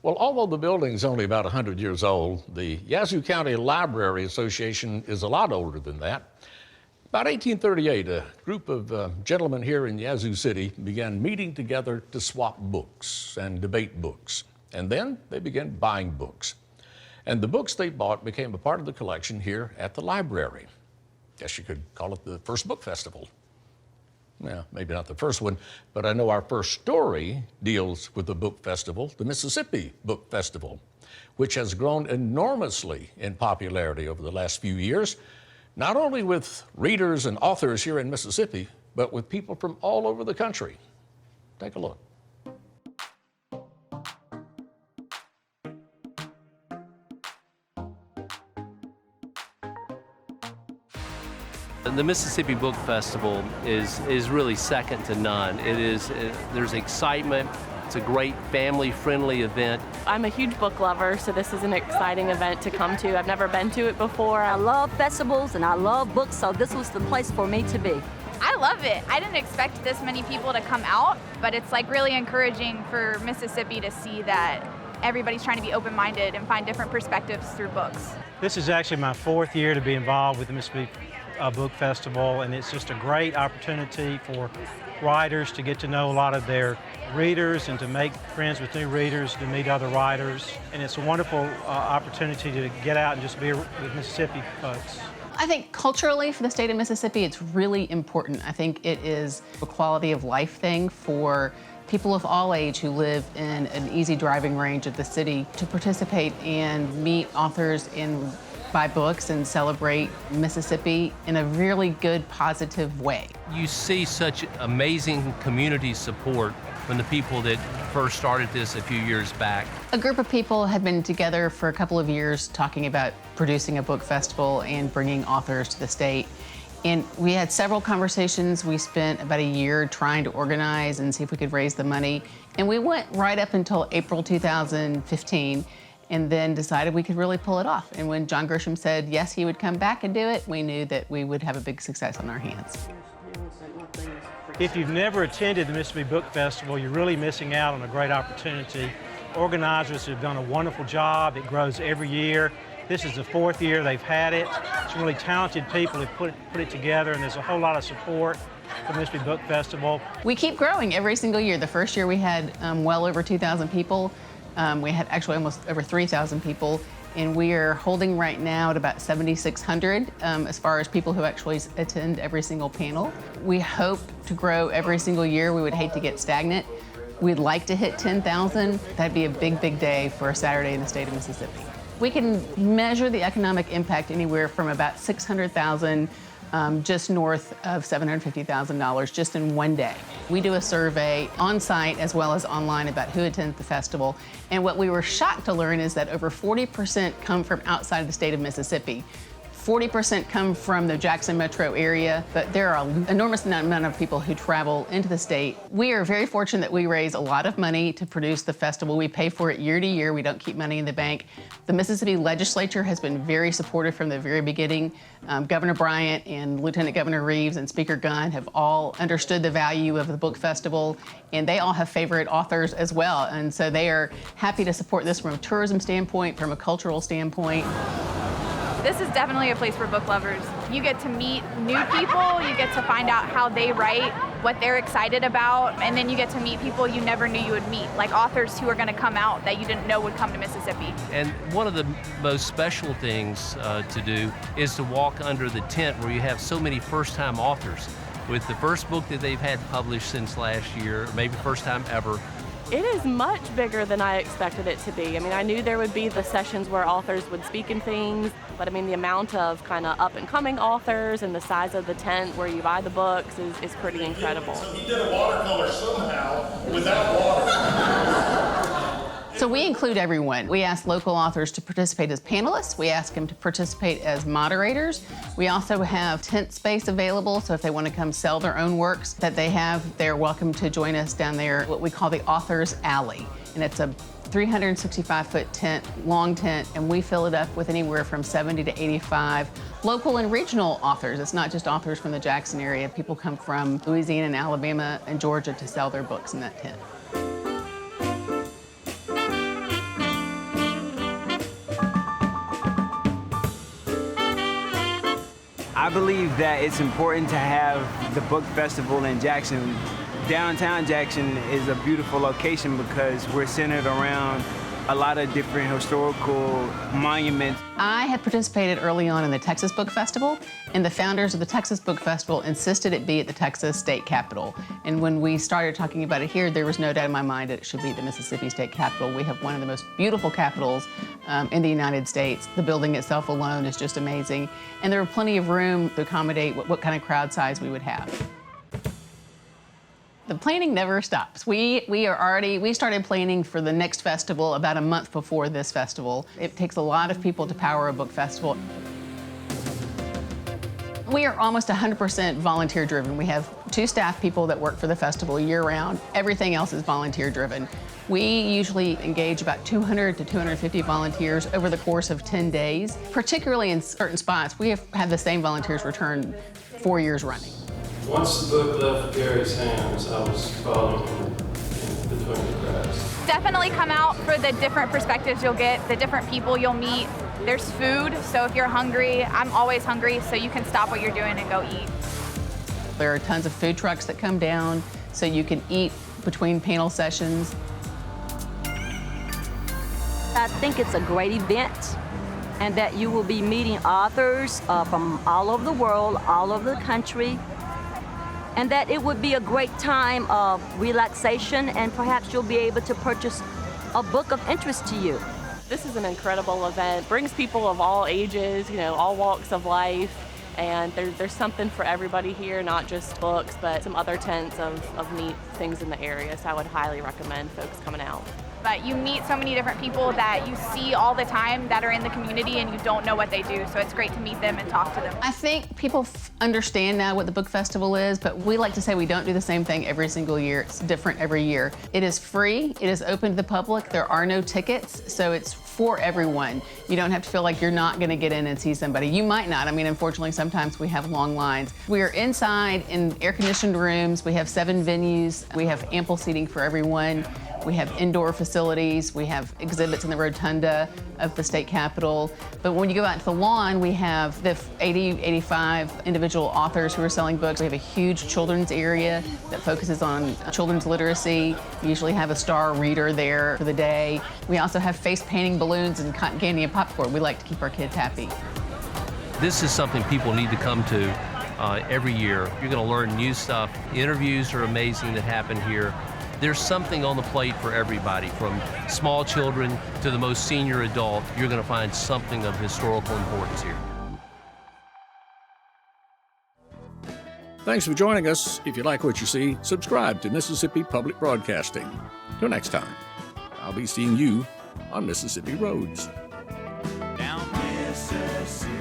Well, although the building's only about 100 years old, the Yazoo County Library Association is a lot older than that. About 1838, a group of gentlemen here in Yazoo City began meeting together to swap books and debate books. And then they began buying books. And the books they bought became a part of the collection here at the library. Guess you could call it the first book festival. Well, maybe not the first one, but I know our first story deals with the book festival, the Mississippi Book Festival, which has grown enormously in popularity over the last few years, not only with readers and authors here in Mississippi, but with people from all over the country. Take a look. The Mississippi Book Festival is really second to none. There's excitement. It's a great family-friendly event. I'm a huge book lover, so this is an exciting event to come to. I've never been to it before. I love festivals and I love books, so this was the place for me to be. I love it. I didn't expect this many people to come out, but it's like really encouraging for Mississippi to see that everybody's trying to be open-minded and find different perspectives through books. This is actually my 4th year to be involved with the Mississippi Book Festival, and it's just a great opportunity for writers to get to know a lot of their readers and to make friends with new readers, to meet other writers. And it's a wonderful opportunity to get out and just be with Mississippi folks. I think culturally for the state of Mississippi, it's really important. I think it is a quality of life thing for people of all age who live in an easy driving range of the city to participate and meet authors and buy books and celebrate Mississippi in a really good, positive way. You see such amazing community support from the people that first started this a few years back. A group of people had been together for a couple of years talking about producing a book festival and bringing authors to the state. And we had several conversations. We spent about a year trying to organize and see if we could raise the money. And we went right up until April 2015. And then decided we could really pull it off. And when John Grisham said yes, he would come back and do it, we knew that we would have a big success on our hands. If you've never attended the Mississippi Book Festival, you're really missing out on a great opportunity. Organizers have done a wonderful job. It grows every year. This is the 4th year they've had it. Some really talented people have put it together, and there's a whole lot of support for the Mississippi Book Festival. We keep growing every single year. The first year we had well over 2,000 people. We had actually almost over 3,000 people, and we are holding right now at about 7,600 as far as people who actually attend every single panel. We hope to grow every single year. We would hate to get stagnant. We'd like to hit 10,000. That'd be a big, big day for a Saturday in the state of Mississippi. We can measure the economic impact anywhere from about 600,000 just north of $750,000 just in one day. We do a survey on site as well as online about who attends the festival. And what we were shocked to learn is that over 40% come from outside of the state of Mississippi. 40% come from the Jackson metro area, but there are an enormous amount of people who travel into the state. We are very fortunate that we raise a lot of money to produce the festival. We pay for it year to year. We don't keep money in the bank. The Mississippi legislature has been very supportive from the very beginning. Governor Bryant and Lieutenant Governor Reeves and Speaker Gunn have all understood the value of the book festival, and they all have favorite authors as well. And so they are happy to support this from a tourism standpoint, from a cultural standpoint. This is definitely a place for book lovers. You get to meet new people, you get to find out how they write, what they're excited about, and then you get to meet people you never knew you would meet, like authors who are going to come out that you didn't know would come to Mississippi. And one of the most special things to do is to walk under the tent where you have so many first-time authors. With the first book that they've had published since last year, maybe first time ever, It is much bigger than I expected it to be. I mean, I knew there would be the sessions where authors would speak and things, but I mean, the amount of kind of up-and-coming authors and the size of the tent where you buy the books is pretty incredible. He did a watercolor somehow without water. So we include everyone. We ask local authors to participate as panelists. We ask them to participate as moderators. We also have tent space available, so if they want to come sell their own works that they have, they're welcome to join us down there, what we call the Authors Alley. And it's a 365-foot tent, long tent, and we fill it up with anywhere from 70 to 85 local and regional authors. It's not just authors from the Jackson area. People come from Louisiana and Alabama and Georgia to sell their books in that tent. I believe that it's important to have the book festival in Jackson. Downtown Jackson is a beautiful location because we're centered around a lot of different historical monuments. I had participated early on in the Texas Book Festival, and the founders of the Texas Book Festival insisted it be at the Texas State Capitol. And when we started talking about it here, there was no doubt in my mind that it should be the Mississippi State Capitol. We have one of the most beautiful capitals in the United States. The building itself alone is just amazing. And there were plenty of room to accommodate what kind of crowd size we would have. The planning never stops. We started planning for the next festival about a month before this festival. It takes a lot of people to power a book festival. We are almost 100% volunteer driven. We have 2 staff people that work for the festival year round. Everything else is volunteer driven. We usually engage about 200 to 250 volunteers over the course of 10 days. Particularly in certain spots, we have had the same volunteers return 4 years running. Once the book left Gary's hands, I was following him in between the cracks. Definitely come out for the different perspectives you'll get, the different people you'll meet. There's food, so if you're hungry, I'm always hungry, so you can stop what you're doing and go eat. There are tons of food trucks that come down, so you can eat between panel sessions. I think it's a great event, and that you will be meeting authors from all over the world, all over the country, and that it would be a great time of relaxation, and perhaps you'll be able to purchase a book of interest to you. This is an incredible event. Brings people of all ages, all walks of life, and there's something for everybody here, not just books, but some other tents of neat things in the area. So I would highly recommend folks coming out. But you meet so many different people that you see all the time that are in the community and you don't know what they do, so it's great to meet them and talk to them. I think people understand now what the book festival is, but we like to say we don't do the same thing every single year. It's different every year. It is free, it is open to the public, there are no tickets, so it's for everyone. You don't have to feel like you're not gonna get in and see somebody. You might not. I mean, unfortunately, sometimes we have long lines. We are inside in air-conditioned rooms. We have 7 venues. We have ample seating for everyone. We have indoor facilities. We have exhibits in the rotunda of the state capitol. But when you go out to the lawn, we have the 80, 85 individual authors who are selling books. We have a huge children's area that focuses on children's literacy. We usually have a star reader there for the day. We also have face painting balloons and cotton candy and popcorn. We like to keep our kids happy. This is something people need to come to every year. You're going to learn new stuff. The interviews are amazing that happen here. There's something on the plate for everybody, from small children to the most senior adult. You're going to find something of historical importance here. Thanks for joining us. If you like what you see, subscribe to Mississippi Public Broadcasting. Till next time, I'll be seeing you on Mississippi Roads. Down Mississippi.